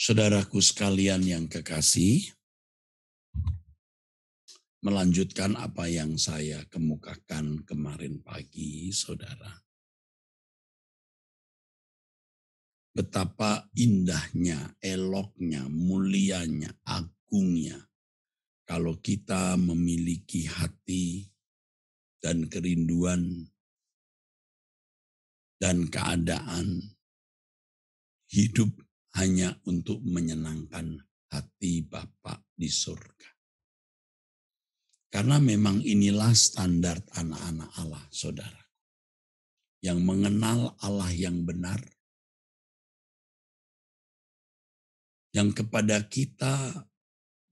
Saudaraku sekalian yang kekasih, melanjutkan apa yang saya kemukakan kemarin pagi, saudara. Betapa indahnya, eloknya, mulianya, agungnya, kalau kita memiliki hati dan kerinduan dan keadaan hidup hanya untuk menyenangkan hati Bapa di surga. Karena memang inilah standar anak-anak Allah, saudara. Yang mengenal Allah yang benar, yang kepada kita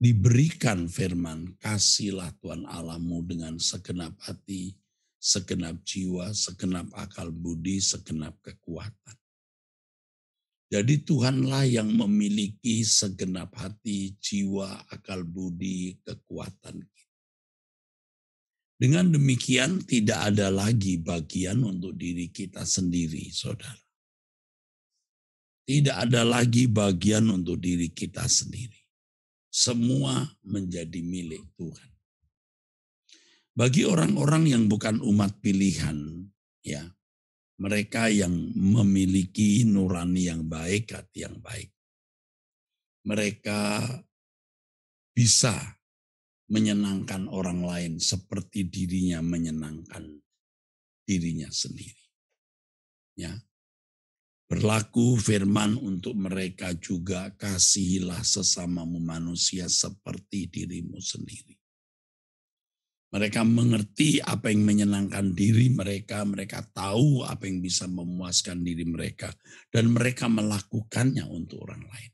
diberikan firman, kasihlah Tuhan Allahmu dengan segenap hati, segenap jiwa, segenap akal budi, segenap kekuatan. Jadi Tuhanlah yang memiliki segenap hati, jiwa, akal budi, kekuatan kita. Dengan demikian tidak ada lagi bagian untuk diri kita sendiri, saudara. Tidak ada lagi bagian untuk diri kita sendiri. Semua menjadi milik Tuhan. Bagi orang-orang yang bukan umat pilihan, ya, mereka yang memiliki nurani yang baik, hati yang baik, mereka bisa menyenangkan orang lain seperti dirinya menyenangkan dirinya sendiri. Ya. Berlaku firman untuk mereka juga, kasihilah sesamamu manusia seperti dirimu sendiri. Mereka mengerti apa yang menyenangkan diri mereka, mereka tahu apa yang bisa memuaskan diri mereka, dan mereka melakukannya untuk orang lain.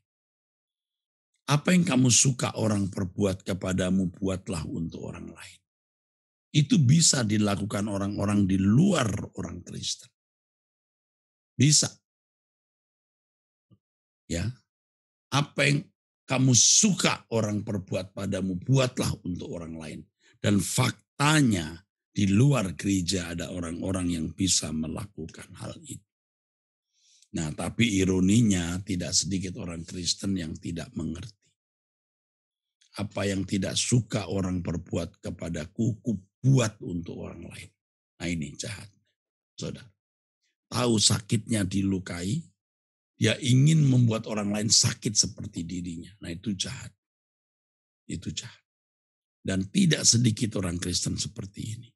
Apa yang kamu suka orang perbuat kepadamu, buatlah untuk orang lain. Itu bisa dilakukan orang-orang di luar orang Kristen. Bisa. Ya. Apa yang kamu suka orang perbuat padamu, buatlah untuk orang lain. Dan faktanya di luar gereja ada orang-orang yang bisa melakukan hal itu. Nah, tapi ironinya tidak sedikit orang Kristen yang tidak mengerti. Apa yang tidak suka orang perbuat kepadaku, kubuat untuk orang lain. Nah ini jahat, saudara. Tahu sakitnya dilukai, dia ingin membuat orang lain sakit seperti dirinya. Nah itu jahat. Itu jahat. Dan tidak sedikit orang Kristen seperti ini.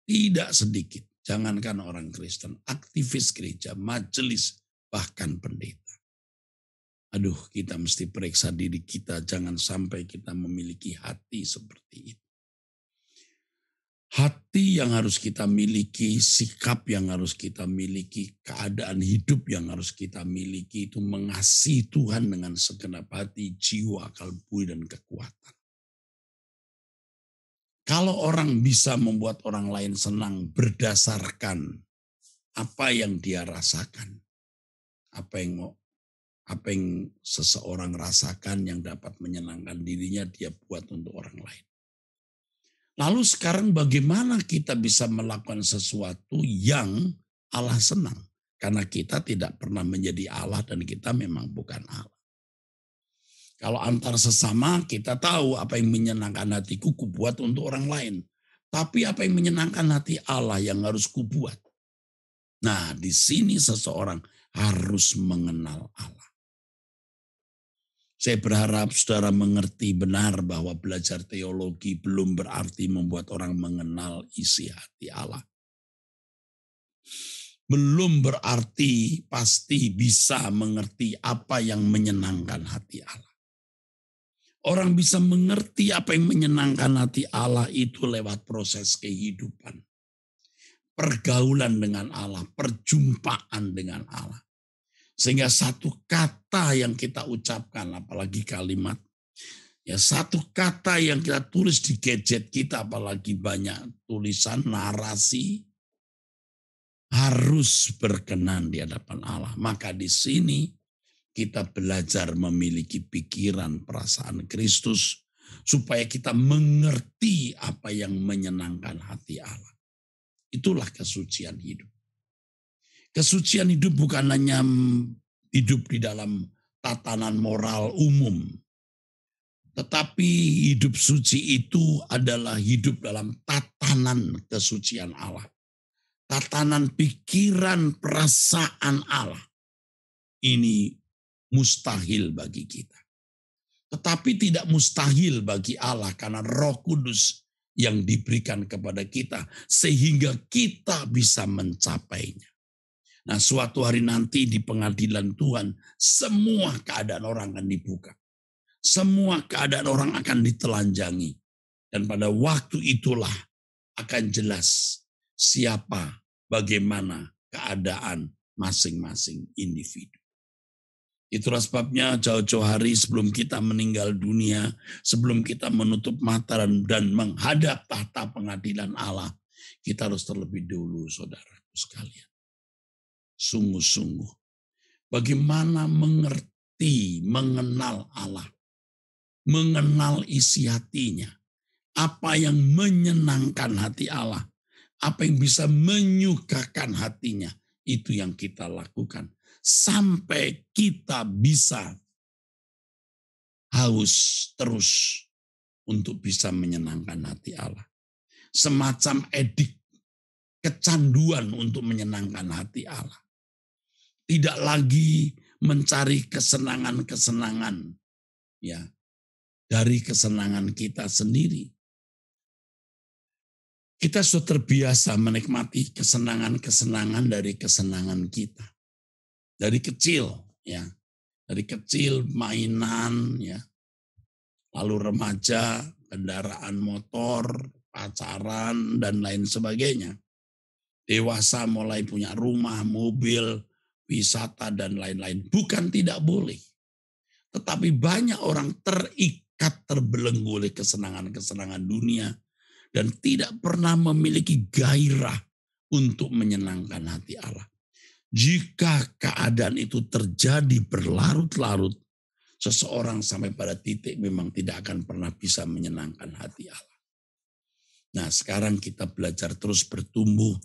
Tidak sedikit. Jangankan orang Kristen, aktivis gereja, majelis, bahkan pendeta. Aduh, kita mesti periksa diri kita, jangan sampai kita memiliki hati seperti itu. Hati yang harus kita miliki, sikap yang harus kita miliki, keadaan hidup yang harus kita miliki itu mengasihi Tuhan dengan segenap hati, jiwa, akal budi, dan kekuatan. Kalau orang bisa membuat orang lain senang berdasarkan apa yang dia rasakan, apa yang seseorang rasakan yang dapat menyenangkan dirinya, dia buat untuk orang lain. Lalu sekarang bagaimana kita bisa melakukan sesuatu yang Allah senang? Karena kita tidak pernah menjadi Allah dan kita memang bukan Allah. Kalau antar sesama kita tahu apa yang menyenangkan hatiku kubuat untuk orang lain. Tapi apa yang menyenangkan hati Allah yang harus kubuat. Nah di sini seseorang harus mengenal Allah. Saya berharap saudara mengerti benar bahwa belajar teologi belum berarti membuat orang mengenal isi hati Allah. Belum berarti pasti bisa mengerti apa yang menyenangkan hati Allah. Orang bisa mengerti apa yang menyenangkan hati Allah itu lewat proses kehidupan. Pergaulan dengan Allah, perjumpaan dengan Allah. Sehingga satu kata yang kita ucapkan, apalagi kalimat, ya satu kata yang kita tulis di gadget kita, apalagi banyak tulisan, narasi, harus berkenan di hadapan Allah. Maka di sini kita belajar memiliki pikiran perasaan Kristus, supaya kita mengerti apa yang menyenangkan hati Allah. Itulah kesucian hidup. Kesucian hidup bukan hanya hidup di dalam tatanan moral umum. Tetapi hidup suci itu adalah hidup dalam tatanan kesucian Allah. Tatanan pikiran perasaan Allah. Ini mustahil bagi kita. Tetapi tidak mustahil bagi Allah karena Roh Kudus yang diberikan kepada kita sehingga kita bisa mencapainya. Nah, suatu hari nanti di pengadilan Tuhan, semua keadaan orang akan dibuka. Semua keadaan orang akan ditelanjangi. Dan pada waktu itulah akan jelas siapa, bagaimana keadaan masing-masing individu. Itulah sebabnya jauh-jauh hari sebelum kita meninggal dunia, sebelum kita menutup mata dan menghadap tahta pengadilan Allah, kita harus terlebih dulu, saudaraku sekalian, sungguh-sungguh bagaimana mengerti, mengenal Allah, mengenal isi hatinya, apa yang menyenangkan hati Allah, apa yang bisa menyukakan hatinya, itu yang kita lakukan. Sampai kita bisa haus terus untuk bisa menyenangkan hati Allah. Semacam edik, kecanduan untuk menyenangkan hati Allah. Tidak lagi mencari kesenangan-kesenangan ya dari kesenangan kita sendiri. Kita sudah terbiasa menikmati kesenangan-kesenangan dari kesenangan kita. Dari kecil, ya. Dari kecil mainan, ya. Lalu remaja, kendaraan motor, pacaran, dan lain sebagainya. Dewasa mulai punya rumah, mobil, wisata, dan lain-lain. Bukan tidak boleh. Tetapi banyak orang terikat, terbelenggu oleh kesenangan-kesenangan dunia, dan tidak pernah memiliki gairah untuk menyenangkan hati Allah. Jika keadaan itu terjadi berlarut-larut, seseorang sampai pada titik memang tidak akan pernah bisa menyenangkan hati Allah. Nah, sekarang kita belajar terus bertumbuh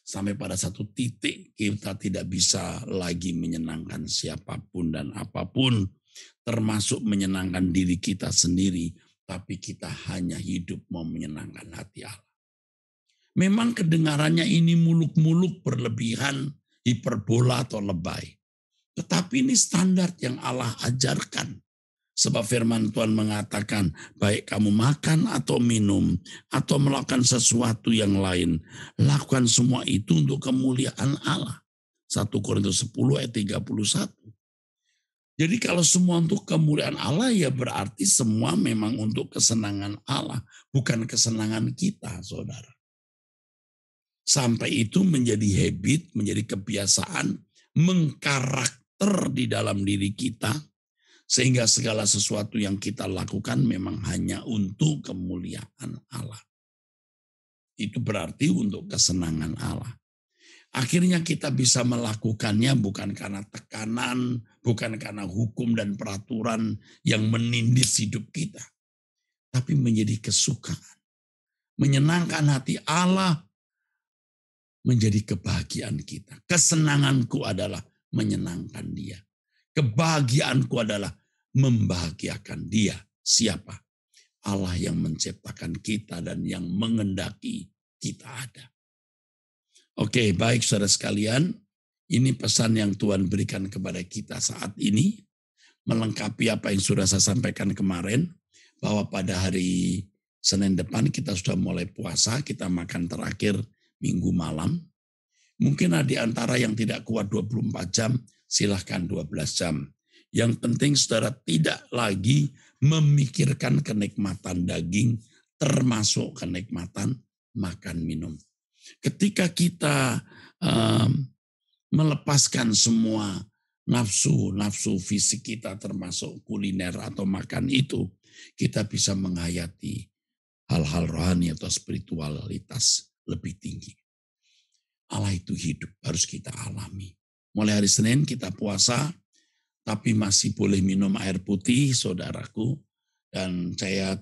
sampai pada satu titik kita tidak bisa lagi menyenangkan siapapun dan apapun, termasuk menyenangkan diri kita sendiri, tapi kita hanya hidup mau menyenangkan hati Allah. Memang kedengarannya ini muluk-muluk, berlebihan, hiperbola atau lebay. Tetapi ini standar yang Allah ajarkan. Sebab firman Tuhan mengatakan, baik kamu makan atau minum, atau melakukan sesuatu yang lain, lakukan semua itu untuk kemuliaan Allah. 1 Korintus 10 ayat 31. Jadi kalau semua untuk kemuliaan Allah, ya berarti semua memang untuk kesenangan Allah, bukan kesenangan kita, saudara. Sampai itu menjadi habit, menjadi kebiasaan, mengkarakter di dalam diri kita, sehingga segala sesuatu yang kita lakukan memang hanya untuk kemuliaan Allah. Itu berarti untuk kesenangan Allah. Akhirnya kita bisa melakukannya bukan karena tekanan, bukan karena hukum dan peraturan yang menindis hidup kita, tapi menjadi kesukaan. Menyenangkan hati Allah menjadi kebahagiaan kita. Kesenanganku adalah menyenangkan Dia. Kebahagiaanku adalah membahagiakan Dia. Siapa? Allah yang menciptakan kita dan yang mengendaki kita ada. Oke, baik saudara sekalian, ini pesan yang Tuhan berikan kepada kita saat ini, melengkapi apa yang sudah saya sampaikan kemarin, bahwa pada hari Senin depan kita sudah mulai puasa, kita makan terakhir Minggu malam. Mungkin ada di antara yang tidak kuat 24 jam, silahkan 12 jam. Yang penting saudara tidak lagi memikirkan kenikmatan daging, termasuk kenikmatan makan minum. Ketika kita melepaskan semua nafsu fisik kita termasuk kuliner atau makan itu, kita bisa menghayati hal-hal rohani atau spiritualitas lebih tinggi. Allah itu hidup, harus kita alami. Mulai hari Senin kita puasa, tapi masih boleh minum air putih, saudaraku. Dan saya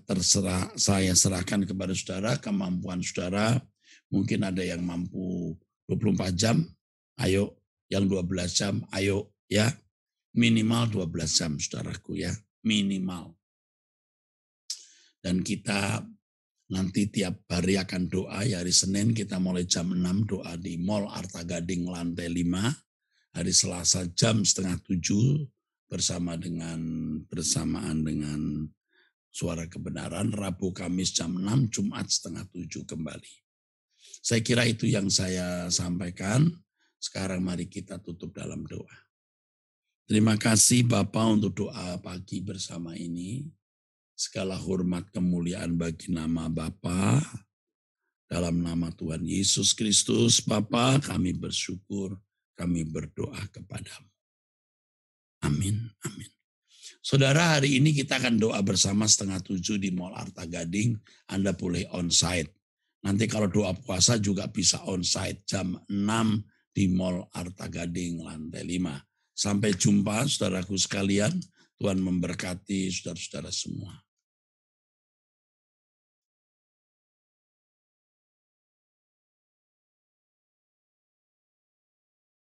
serahkan kepada saudara, kemampuan saudara. Mungkin ada yang mampu 24 jam, ayo. Yang 12 jam, ayo ya. Minimal 12 jam, saudaraku ya. Minimal. Dan kita nanti tiap hari akan doa. Ya, hari Senin kita mulai jam 6 doa di Mall Arta Gading lantai 5. Hari Selasa jam setengah 7 bersamaan dengan Suara Kebenaran. Rabu Kamis jam 6, Jumat setengah 7 kembali. Saya kira itu yang saya sampaikan. Sekarang mari kita tutup dalam doa. Terima kasih Bapak untuk doa pagi bersama ini. Segala hormat kemuliaan bagi nama Bapa. Dalam nama Tuhan Yesus Kristus, Bapa, kami bersyukur, kami berdoa kepadamu. Amin, amin. Saudara, hari ini kita akan doa bersama setengah 7 di Mall Arta Gading. Anda boleh onsite. Nanti kalau doa puasa juga bisa onsite jam 6 di Mall Arta Gading lantai 5. Sampai jumpa saudaraku sekalian. Tuhan memberkati saudara-saudara semua.